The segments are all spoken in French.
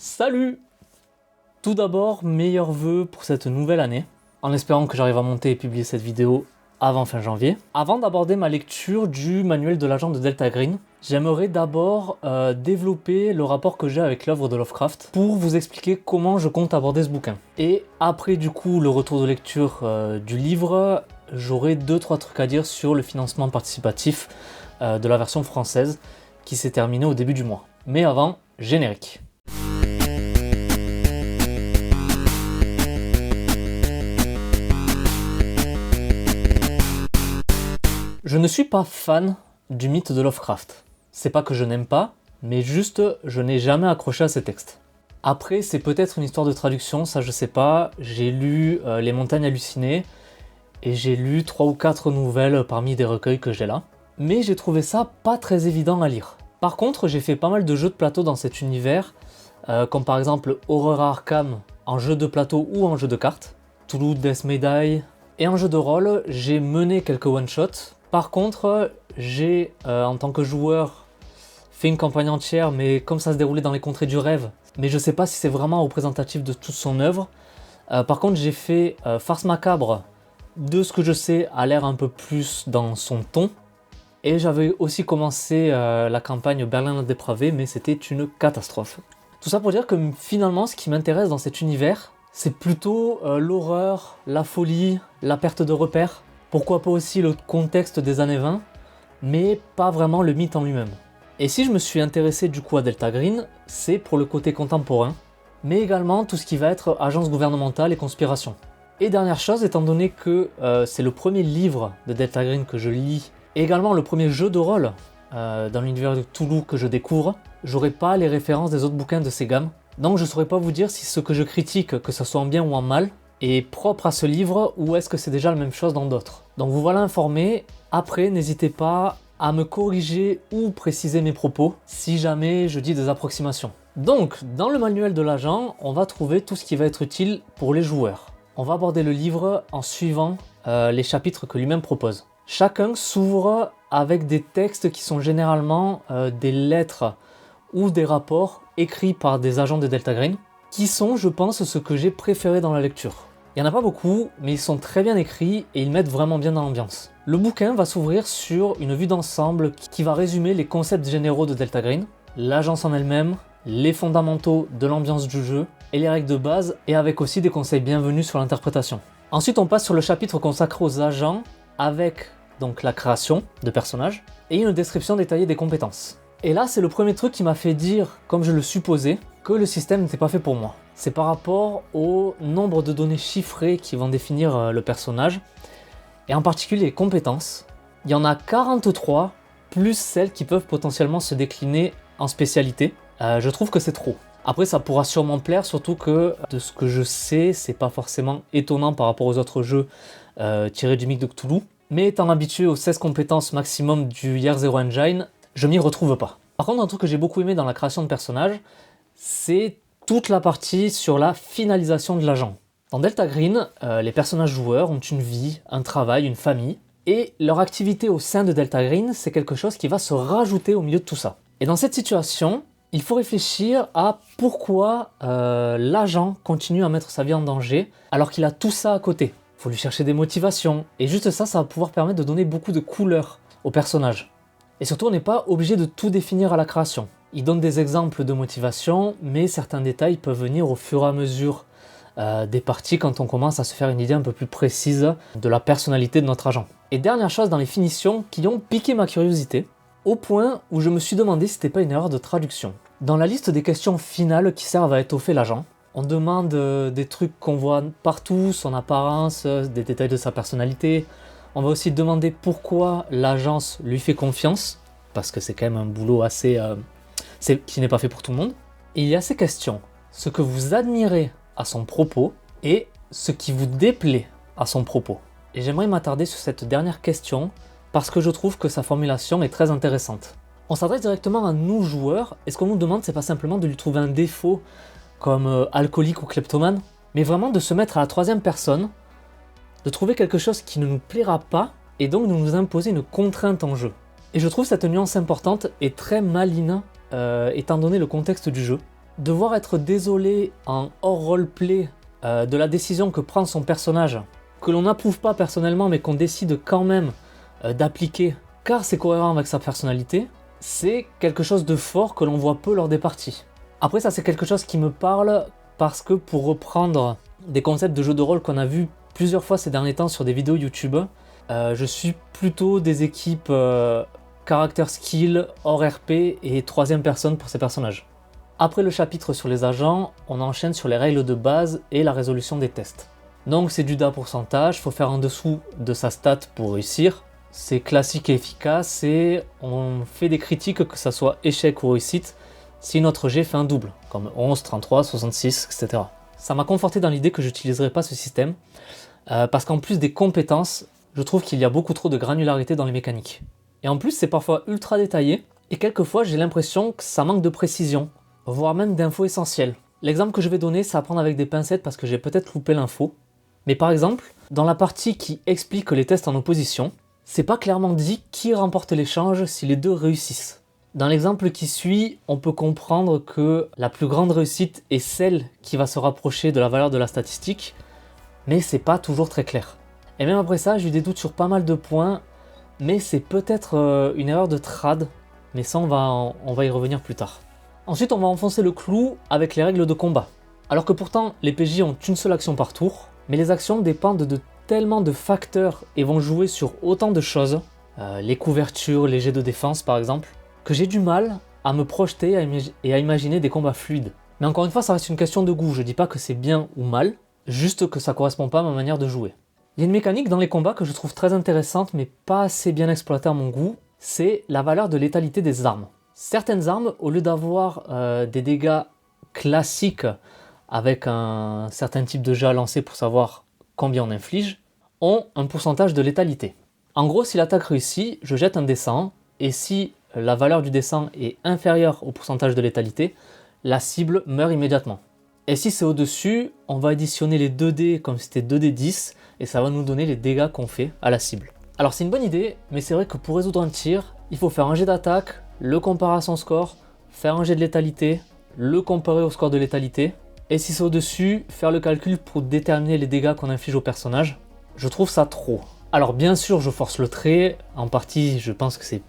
Salut! Tout d'abord, meilleurs vœux pour cette nouvelle année, en espérant que j'arrive à monter et publier cette vidéo avant fin janvier. Avant d'aborder ma lecture du manuel de l'agent de Delta Green, j'aimerais d'abord développer le rapport que j'ai avec l'œuvre de Lovecraft pour vous expliquer comment je compte aborder ce bouquin. Et après du coup le retour de lecture du livre, j'aurai 2-3 trucs à dire sur le financement participatif de la version française qui s'est terminé au début du mois. Mais avant, générique. Je ne suis pas fan du mythe de Lovecraft. C'est pas que je n'aime pas, mais juste je n'ai jamais accroché à ces textes. Après, c'est peut-être une histoire de traduction, ça je sais pas. J'ai lu Les Montagnes Hallucinées et j'ai lu 3 ou 4 nouvelles parmi des recueils que j'ai là. Mais j'ai trouvé ça pas très évident à lire. Par contre, j'ai fait pas mal de jeux de plateau dans cet univers, comme par exemple Horror à Arkham en jeu de plateau ou en jeu de cartes, Toulouse Death May Die, et en jeu de rôle, j'ai mené quelques one-shots. Par contre, j'ai, en tant que joueur, fait une campagne entière, mais comme ça se déroulait dans les contrées du rêve, mais je sais pas si c'est vraiment représentatif de toute son œuvre. Par contre, j'ai fait Farce Macabre, de ce que je sais, a l'air un peu plus dans son ton. Et j'avais aussi commencé la campagne Berlin la dépravée, mais c'était une catastrophe. Tout ça pour dire que finalement, ce qui m'intéresse dans cet univers, c'est plutôt l'horreur, la folie, la perte de repères. Pourquoi pas aussi le contexte des années 20, mais pas vraiment le mythe en lui-même. Et si je me suis intéressé du coup à Delta Green, c'est pour le côté contemporain, mais également tout ce qui va être agence gouvernementale et conspiration. Et dernière chose, étant donné que c'est le premier livre de Delta Green que je lis, et également le premier jeu de rôle dans l'univers de Cthulhu que je découvre, j'aurai pas les références des autres bouquins de ces gammes, donc je saurais pas vous dire si ce que je critique, que ce soit en bien ou en mal, est propre à ce livre ou est-ce que c'est déjà la même chose dans d'autres. Donc vous voilà informé. Après, n'hésitez pas à me corriger ou préciser mes propos si jamais je dis des approximations. Donc, dans le manuel de l'agent, on va trouver tout ce qui va être utile pour les joueurs. On va aborder le livre en suivant les chapitres que lui-même propose. Chacun s'ouvre avec des textes qui sont généralement des lettres ou des rapports écrits par des agents de Delta Green, qui sont, je pense, ce que j'ai préféré dans la lecture. Il n'y en a pas beaucoup, mais ils sont très bien écrits et ils mettent vraiment bien dans l'ambiance. Le bouquin va s'ouvrir sur une vue d'ensemble qui va résumer les concepts généraux de Delta Green, l'agence en elle-même, les fondamentaux de l'ambiance du jeu et les règles de base, et avec aussi des conseils bienvenus sur l'interprétation. Ensuite, on passe sur le chapitre consacré aux agents, avec donc la création de personnages et une description détaillée des compétences. Et là, c'est le premier truc qui m'a fait dire, comme je le supposais, que le système n'était pas fait pour moi. C'est par rapport au nombre de données chiffrées qui vont définir le personnage, et en particulier les compétences. Il y en a 43, plus celles qui peuvent potentiellement se décliner en spécialité. Je trouve que c'est trop. Après, ça pourra sûrement plaire, surtout que de ce que je sais, c'est pas forcément étonnant par rapport aux autres jeux tirés du mythe de Cthulhu. Mais étant habitué aux 16 compétences maximum du Year Zero Engine, je m'y retrouve pas. Par contre, un truc que j'ai beaucoup aimé dans la création de personnages, c'est toute la partie sur la finalisation de l'agent. Dans Delta Green, les personnages joueurs ont une vie, un travail, une famille, et leur activité au sein de Delta Green, c'est quelque chose qui va se rajouter au milieu de tout ça. Et dans cette situation, il faut réfléchir à pourquoi l'agent continue à mettre sa vie en danger alors qu'il a tout ça à côté. Il faut lui chercher des motivations, et juste ça, ça va pouvoir permettre de donner beaucoup de couleurs au personnage. Et surtout, on n'est pas obligé de tout définir à la création. Il donne des exemples de motivation, mais certains détails peuvent venir au fur et à mesure des parties quand on commence à se faire une idée un peu plus précise de la personnalité de notre agent. Et dernière chose dans les finitions qui ont piqué ma curiosité, au point où je me suis demandé si c'était pas une erreur de traduction. Dans la liste des questions finales qui servent à étoffer l'agent, on demande des trucs qu'on voit partout, son apparence, des détails de sa personnalité. On va aussi demander pourquoi l'agence lui fait confiance, parce que c'est quand même un boulot assez... qui n'est pas fait pour tout le monde. Et il y a ces questions, ce que vous admirez à son propos et ce qui vous déplaît à son propos. Et j'aimerais m'attarder sur cette dernière question, parce que je trouve que sa formulation est très intéressante. On s'adresse directement à nous joueurs, et ce qu'on nous demande, c'est pas simplement de lui trouver un défaut, comme alcoolique ou kleptomane, mais vraiment de se mettre à la troisième personne, de trouver quelque chose qui ne nous plaira pas, et donc de nous imposer une contrainte en jeu. Et je trouve cette nuance importante et très maligne, étant donné le contexte du jeu. Devoir être désolé en hors roleplay de la décision que prend son personnage, que l'on n'approuve pas personnellement mais qu'on décide quand même d'appliquer, car c'est cohérent avec sa personnalité, c'est quelque chose de fort que l'on voit peu lors des parties. Après ça c'est quelque chose qui me parle parce que pour reprendre des concepts de jeux de rôle qu'on a vu plusieurs fois ces derniers temps sur des vidéos YouTube, je suis plutôt des équipes character skill, hors RP et troisième personne pour ces personnages. Après le chapitre sur les agents, on enchaîne sur les règles de base et la résolution des tests. Donc c'est du DA pourcentage, il faut faire en dessous de sa stat pour réussir. C'est classique et efficace et on fait des critiques que ça soit échec ou réussite si notre jet fait un double, comme 11, 33, 66, etc. Ça m'a conforté dans l'idée que j'utiliserai pas ce système, parce qu'en plus des compétences, je trouve qu'il y a beaucoup trop de granularité dans les mécaniques. Et en plus c'est parfois ultra détaillé, et quelquefois j'ai l'impression que ça manque de précision, voire même d'infos essentielles. L'exemple que je vais donner, c'est à prendre avec des pincettes parce que j'ai peut-être loupé l'info. Mais par exemple, dans la partie qui explique les tests en opposition, c'est pas clairement dit qui remporte l'échange si les deux réussissent. Dans l'exemple qui suit, on peut comprendre que la plus grande réussite est celle qui va se rapprocher de la valeur de la statistique, mais c'est pas toujours très clair. Et même après ça, j'ai eu des doutes sur pas mal de points, mais c'est peut-être une erreur de trad, mais ça on va y revenir plus tard. Ensuite, on va enfoncer le clou avec les règles de combat. Alors que pourtant, les PJ ont une seule action par tour, mais les actions dépendent de tellement de facteurs et vont jouer sur autant de choses, les couvertures, les jets de défense par exemple, que j'ai du mal à me projeter et à imaginer des combats fluides. Mais encore une fois, ça reste une question de goût, je dis pas que c'est bien ou mal, juste que ça correspond pas à ma manière de jouer. Il y a une mécanique dans les combats que je trouve très intéressante mais pas assez bien exploitée à mon goût, c'est la valeur de létalité des armes. Certaines armes, au lieu d'avoir des dégâts classiques avec un certain type de jet à lancer pour savoir combien on inflige, ont un pourcentage de létalité. En gros, si l'attaque réussit, je jette un dé100, et si la valeur du dé100 est inférieure au pourcentage de létalité, la cible meurt immédiatement. Et si c'est au-dessus, on va additionner les 2 dés comme si c'était 2 dés 10, et ça va nous donner les dégâts qu'on fait à la cible. Alors c'est une bonne idée, mais c'est vrai que pour résoudre un tir, il faut faire un jet d'attaque, le comparer à son score, faire un jet de létalité, le comparer au score de létalité, et si c'est au-dessus, faire le calcul pour déterminer les dégâts qu'on inflige au personnage. Je trouve ça trop. Alors bien sûr, je force le trait, en partie je pense que c'est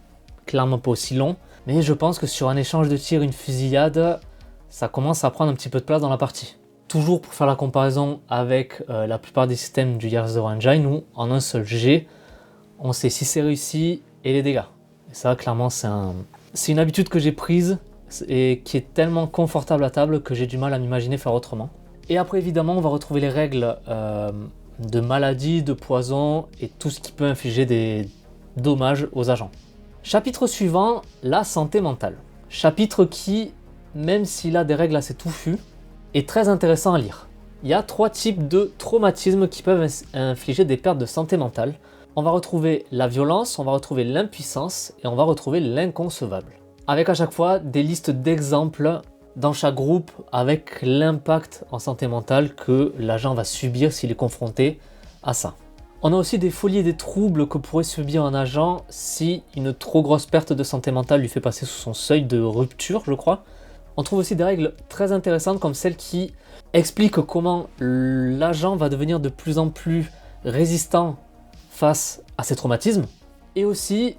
clairement pas aussi long, mais je pense que sur un échange de tir, une fusillade, ça commence à prendre un petit peu de place dans la partie. Toujours pour faire la comparaison avec la plupart des systèmes du Gears of War Engine, où en un seul jet, on sait si c'est réussi et les dégâts. Et ça, clairement, c'est une habitude que j'ai prise et qui est tellement confortable à table que j'ai du mal à m'imaginer faire autrement. Et après, évidemment, on va retrouver les règles de maladie, de poison et tout ce qui peut infliger des dommages aux agents. Chapitre suivant, la santé mentale. Chapitre qui, même s'il a des règles assez touffues, est très intéressant à lire. Il y a 3 types de traumatismes qui peuvent infliger des pertes de santé mentale. On va retrouver la violence, on va retrouver l'impuissance et on va retrouver l'inconcevable. Avec à chaque fois des listes d'exemples dans chaque groupe avec l'impact en santé mentale que l'agent va subir s'il est confronté à ça. On a aussi des folies et des troubles que pourrait subir un agent si une trop grosse perte de santé mentale lui fait passer sous son seuil de rupture, je crois. On trouve aussi des règles très intéressantes comme celle qui explique comment l'agent va devenir de plus en plus résistant face à ces traumatismes, et aussi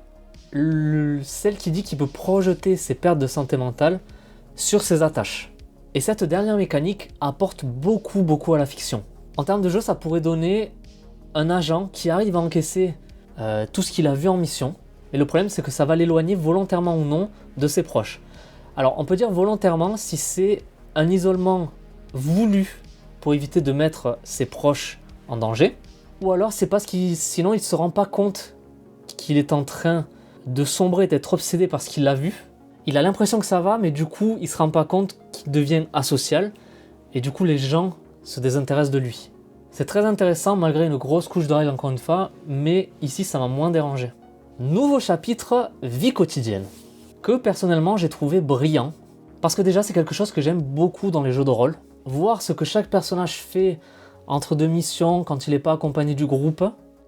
celle qui dit qu'il peut projeter ses pertes de santé mentale sur ses attaches. Et cette dernière mécanique apporte beaucoup à la fiction. En termes de jeu, ça pourrait donner un agent qui arrive à encaisser tout ce qu'il a vu en mission, mais le problème c'est que ça va l'éloigner volontairement ou non de ses proches. Alors on peut dire volontairement si c'est un isolement voulu pour éviter de mettre ses proches en danger, ou alors c'est parce qu'il sinon il ne se rend pas compte qu'il est en train de sombrer, d'être obsédé par ce qu'il a vu. Il a l'impression que ça va, mais du coup il ne se rend pas compte qu'il devient asocial, et du coup les gens se désintéressent de lui. C'est très intéressant malgré une grosse couche de règles encore une fois, mais ici ça m'a moins dérangé. Nouveau chapitre, vie quotidienne, que personnellement j'ai trouvé brillant, parce que déjà c'est quelque chose que j'aime beaucoup dans les jeux de rôle. Voir ce que chaque personnage fait entre deux missions quand il n'est pas accompagné du groupe,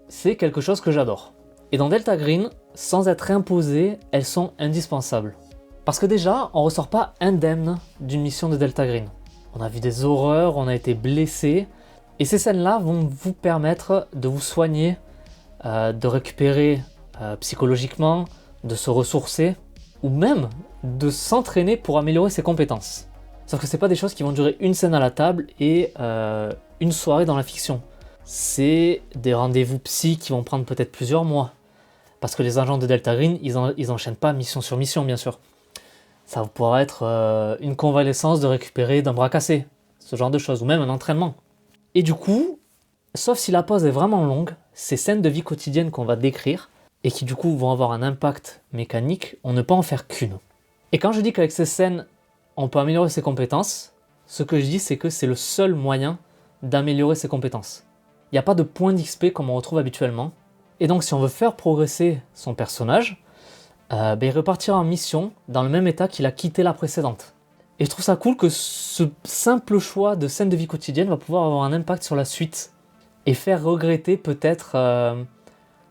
c'est quelque chose que j'adore. Et dans Delta Green, sans être imposées, elles sont indispensables. Parce que déjà, on ressort pas indemne d'une mission de Delta Green. On a vu des horreurs, on a été blessé, et ces scènes-là vont vous permettre de vous soigner, de récupérer psychologiquement, de se ressourcer, ou même de s'entraîner pour améliorer ses compétences. Sauf que c'est pas des choses qui vont durer une scène à la table et une soirée dans la fiction. C'est des rendez-vous psy qui vont prendre peut-être plusieurs mois. Parce que les agents de Delta Green, ils enchaînent pas mission sur mission, bien sûr. Ça pourra être une convalescence de récupérer d'un bras cassé, ce genre de choses, ou même un entraînement. Et du coup, sauf si la pause est vraiment longue, ces scènes de vie quotidienne qu'on va décrire, et qui du coup vont avoir un impact mécanique, on ne peut en faire qu'une. Et quand je dis qu'avec ces scènes, on peut améliorer ses compétences, ce que je dis c'est que c'est le seul moyen d'améliorer ses compétences. Il n'y a pas de point d'XP comme on retrouve habituellement, et donc si on veut faire progresser son personnage, il repartira en mission dans le même état qu'il a quitté la précédente. Et je trouve ça cool que ce simple choix de scène de vie quotidienne va pouvoir avoir un impact sur la suite et faire regretter peut-être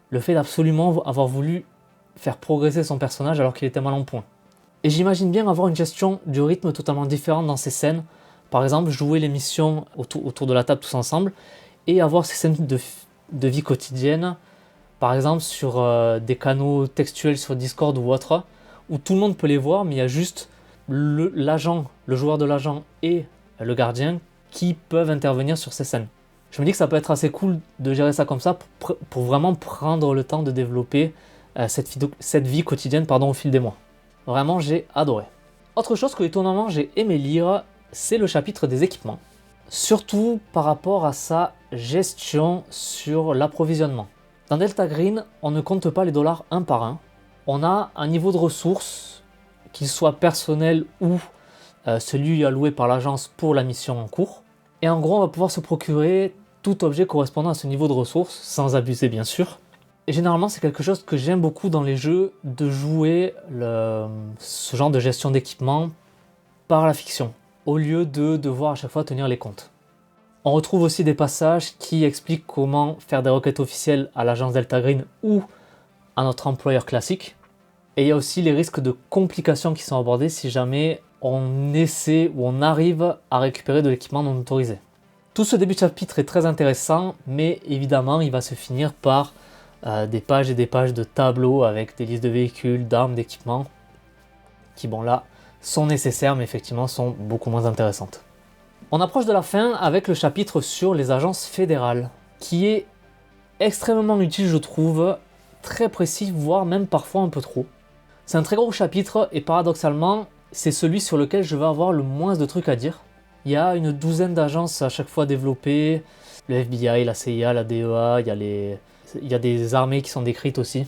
le fait d'absolument avoir voulu faire progresser son personnage alors qu'il était mal en point. Et j'imagine bien avoir une gestion du rythme totalement différente dans ces scènes. Par exemple, jouer les missions autour de la table tous ensemble et avoir ces scènes de vie quotidienne, par exemple sur des canaux textuels sur Discord ou autre, où tout le monde peut les voir, mais il y a juste l'agent, le joueur de l'agent et le gardien qui peuvent intervenir sur ces scènes. Je me dis que ça peut être assez cool de gérer ça comme ça pour vraiment prendre le temps de développer cette vie quotidienne au fil des mois. Vraiment, j'ai adoré. Autre chose que étonnamment j'ai aimé lire, c'est le chapitre des équipements. Surtout par rapport à sa gestion sur l'approvisionnement. Dans Delta Green, on ne compte pas les dollars un par un. On a un niveau de ressources, qu'il soit personnel ou celui alloué par l'agence pour la mission en cours. Et en gros, on va pouvoir se procurer tout objet correspondant à ce niveau de ressources, sans abuser bien sûr. Et généralement, c'est quelque chose que j'aime beaucoup dans les jeux, de jouer ce genre de gestion d'équipement par la fiction, au lieu de devoir à chaque fois tenir les comptes. On retrouve aussi des passages qui expliquent comment faire des requêtes officielles à l'agence Delta Green ou à notre employeur classique. Et il y a aussi les risques de complications qui sont abordés si jamais on essaie ou on arrive à récupérer de l'équipement non autorisé. Tout ce début de chapitre est très intéressant, mais évidemment il va se finir par des pages et des pages de tableaux avec des listes de véhicules, d'armes, d'équipements, qui bon là sont nécessaires mais effectivement sont beaucoup moins intéressantes. On approche de la fin avec le chapitre sur les agences fédérales, qui est extrêmement utile je trouve, très précis, voire même parfois un peu trop. C'est un très gros chapitre et paradoxalement, c'est celui sur lequel je vais avoir le moins de trucs à dire. Il y a une douzaine d'agences à chaque fois développées, le FBI, la CIA, la DEA, il y a des armées qui sont décrites aussi,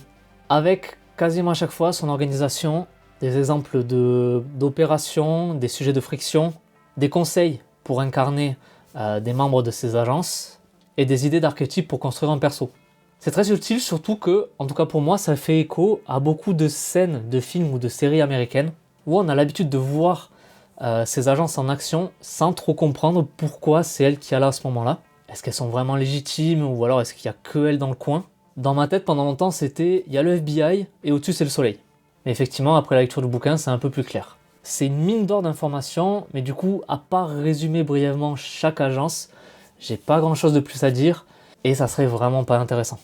avec quasiment à chaque fois son organisation, des exemples d'opérations, des sujets de friction, des conseils pour incarner des membres de ces agences et des idées d'archétypes pour construire un perso. C'est très utile, surtout que, en tout cas pour moi, ça fait écho à beaucoup de scènes de films ou de séries américaines où on a l'habitude de voir ces agences en action sans trop comprendre pourquoi c'est elles qui a là à ce moment-là. Est-ce qu'elles sont vraiment légitimes ou alors est-ce qu'il n'y a que elles dans le coin? Dans ma tête, pendant longtemps, c'était il y a le FBI et au-dessus c'est le soleil. Mais effectivement, après la lecture du bouquin, c'est un peu plus clair. C'est une mine d'or d'informations, mais du coup, à part résumer brièvement chaque agence, j'ai pas grand-chose de plus à dire et ça serait vraiment pas intéressant.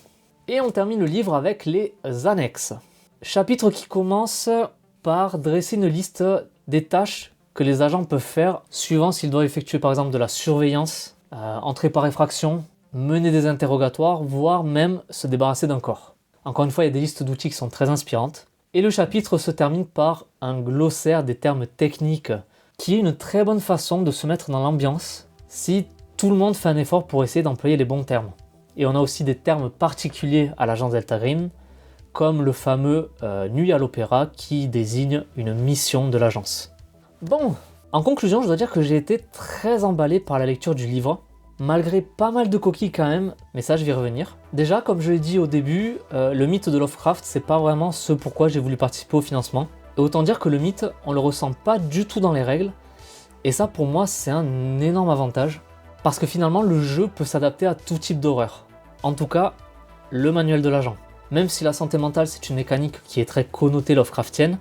Et on termine le livre avec les annexes. Chapitre qui commence par dresser une liste des tâches que les agents peuvent faire suivant s'ils doivent effectuer par exemple de la surveillance, entrer par effraction, mener des interrogatoires, voire même se débarrasser d'un corps. Encore une fois, il y a des listes d'outils qui sont très inspirantes. Et le chapitre se termine par un glossaire des termes techniques qui est une très bonne façon de se mettre dans l'ambiance si tout le monde fait un effort pour essayer d'employer les bons termes. Et on a aussi des termes particuliers à l'agence Delta Green, comme le fameux Nuit à l'Opéra qui désigne une mission de l'agence. Bon, en conclusion, je dois dire que j'ai été très emballé par la lecture du livre, malgré pas mal de coquilles quand même, mais ça je vais y revenir. Déjà, comme je l'ai dit au début, le mythe de Lovecraft, c'est pas vraiment ce pourquoi j'ai voulu participer au financement. Et autant dire que le mythe, on le ressent pas du tout dans les règles, et ça pour moi c'est un énorme avantage, parce que finalement le jeu peut s'adapter à tout type d'horreur. En tout cas, le manuel de l'agent. Même si la santé mentale c'est une mécanique qui est très connotée Lovecraftienne,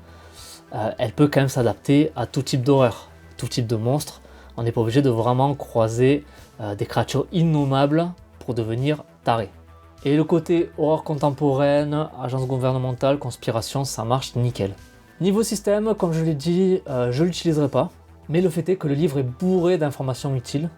elle peut quand même s'adapter à tout type d'horreur, tout type de monstre. On n'est pas obligé de vraiment croiser des créatures innommables pour devenir taré. Et le côté horreur contemporaine, agence gouvernementale, conspiration, ça marche nickel. Niveau système, comme je l'ai dit, je ne l'utiliserai pas, mais le fait est que le livre est bourré d'informations utiles.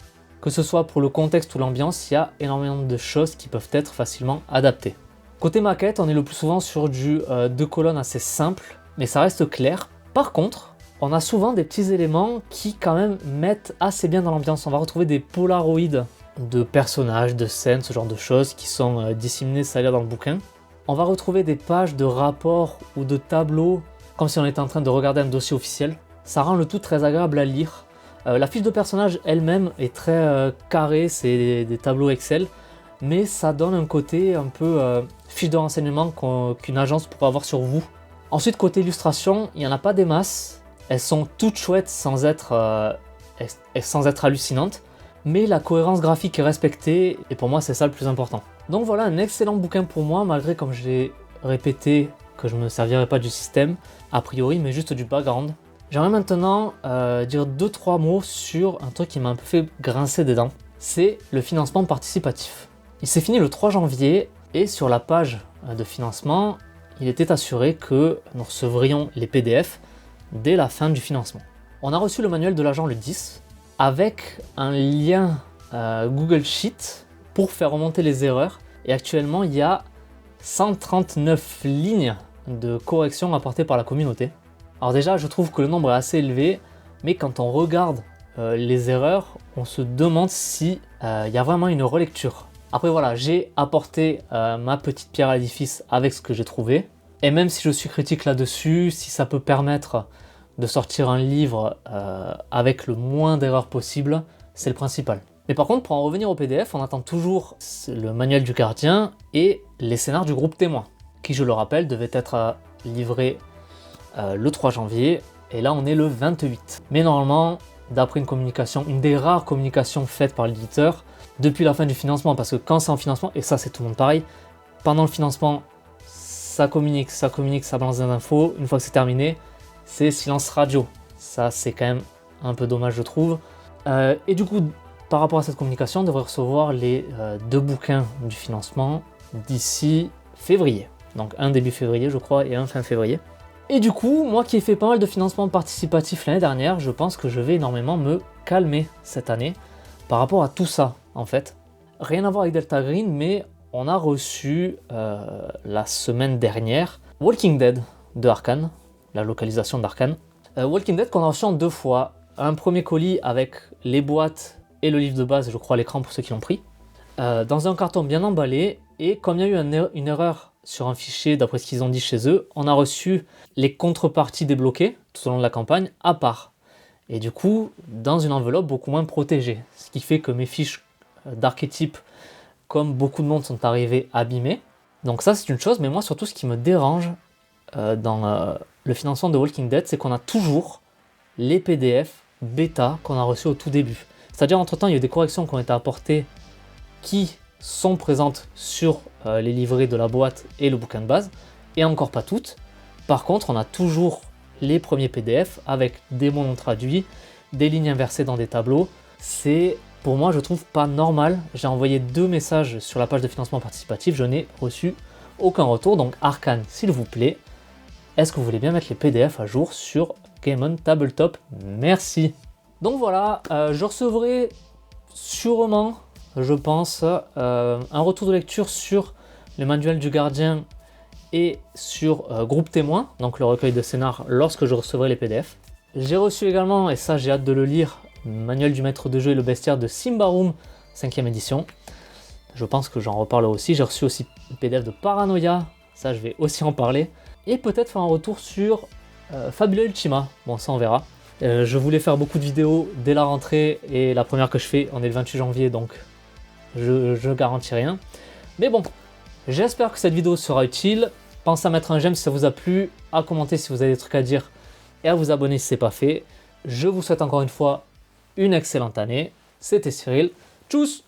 Que ce soit pour le contexte ou l'ambiance, il y a énormément de choses qui peuvent être facilement adaptées. Côté maquette, on est le plus souvent sur du 2 colonnes assez simple, mais ça reste clair. Par contre, on a souvent des petits éléments qui quand même mettent assez bien dans l'ambiance. On va retrouver des polaroïdes de personnages, de scènes, ce genre de choses qui sont disséminées ça et là dans le bouquin. On va retrouver des pages de rapports ou de tableaux, comme si on était en train de regarder un dossier officiel. Ça rend le tout très agréable à lire. La fiche de personnage elle-même est très carrée, c'est des tableaux Excel, mais ça donne un côté un peu fiche de renseignement qu'une agence pourrait avoir sur vous. Ensuite, côté illustration, il n'y en a pas des masses. Elles sont toutes chouettes sans être hallucinantes, mais la cohérence graphique est respectée, et pour moi c'est ça le plus important. Donc voilà, un excellent bouquin pour moi, malgré, comme je l'ai répété, que je ne me servirai pas du système, a priori, mais juste du background. J'aimerais maintenant dire 2-3 mots sur un truc qui m'a un peu fait grincer des dents. C'est le financement participatif. Il s'est fini le 3 janvier et sur la page de financement, il était assuré que nous recevrions les PDF dès la fin du financement. On a reçu le manuel de l'agent le 10 avec un lien Google Sheet pour faire remonter les erreurs. Et actuellement, il y a 139 lignes de corrections apportées par la communauté. Alors déjà, je trouve que le nombre est assez élevé, mais quand on regarde les erreurs, on se demande si y a vraiment une relecture. Après voilà, j'ai apporté ma petite pierre à l'édifice avec ce que j'ai trouvé. Et même si je suis critique là-dessus, si ça peut permettre de sortir un livre avec le moins d'erreurs possible, c'est le principal. Mais par contre, pour en revenir au PDF, on attend toujours le manuel du gardien et les scénars du groupe témoin, qui, je le rappelle, devaient être livrés le 3 janvier, et là on est le 28. Mais normalement, d'après une des rares communications faites par l'éditeur, depuis la fin du financement, parce que quand c'est en financement, et ça c'est tout le monde pareil, pendant le financement, ça communique, ça balance des infos, une fois que c'est terminé, c'est silence radio. Ça c'est quand même un peu dommage je trouve. Et du coup, par rapport à cette communication, on devrait recevoir les 2 bouquins du financement d'ici février. Donc un début février je crois et un fin février. Et du coup, moi qui ai fait pas mal de financement participatif l'année dernière, je pense que je vais énormément me calmer cette année par rapport à tout ça, en fait. Rien à voir avec Delta Green, mais on a reçu la semaine dernière Walking Dead de Arcane, la localisation d'Arcane. Walking Dead qu'on a reçu en 2 fois. Un premier colis avec les boîtes et le livre de base, je crois l'écran pour ceux qui l'ont pris, dans un carton bien emballé, et comme il y a eu une erreur sur un fichier, d'après ce qu'ils ont dit chez eux, on a reçu les contreparties débloquées tout au long de la campagne à part. Et du coup, dans une enveloppe beaucoup moins protégée. Ce qui fait que mes fiches d'archétype, comme beaucoup de monde, sont arrivées abîmées. Donc ça, c'est une chose, mais moi, surtout, ce qui me dérange dans le financement de Walking Dead, c'est qu'on a toujours les PDF bêta qu'on a reçus au tout début. C'est-à-dire, entre-temps, il y a eu des corrections qui ont été apportées qui sont présentes sur les livrets de la boîte et le bouquin de base, et encore pas toutes. Par contre, on a toujours les premiers PDF avec des mots non traduits, des lignes inversées dans des tableaux. C'est, pour moi, je trouve pas normal. J'ai envoyé 2 messages sur la page de financement participatif, je n'ai reçu aucun retour. Donc Arcane, s'il vous plaît, est-ce que vous voulez bien mettre les PDF à jour sur Game On Tabletop? Merci. Donc voilà, je recevrai sûrement, je pense, un retour de lecture sur le manuel du gardien et sur Groupe Témoin, donc le recueil de scénar, lorsque je recevrai les PDF. J'ai reçu également, et ça j'ai hâte de le lire, le manuel du maître de jeu et le bestiaire de Symbaroum, 5e édition. Je pense que j'en reparle aussi. J'ai reçu aussi le PDF de Paranoia, ça je vais aussi en parler. Et peut-être faire un retour sur Fabula Ultima, bon ça on verra. Je voulais faire beaucoup de vidéos dès la rentrée, et la première que je fais, on est le 28 janvier, donc je garantis rien. Mais bon, j'espère que cette vidéo sera utile. Pensez à mettre un j'aime si ça vous a plu, à commenter si vous avez des trucs à dire, et à vous abonner si ce n'est pas fait. Je vous souhaite encore une fois une excellente année. C'était Cyril. Tchuss!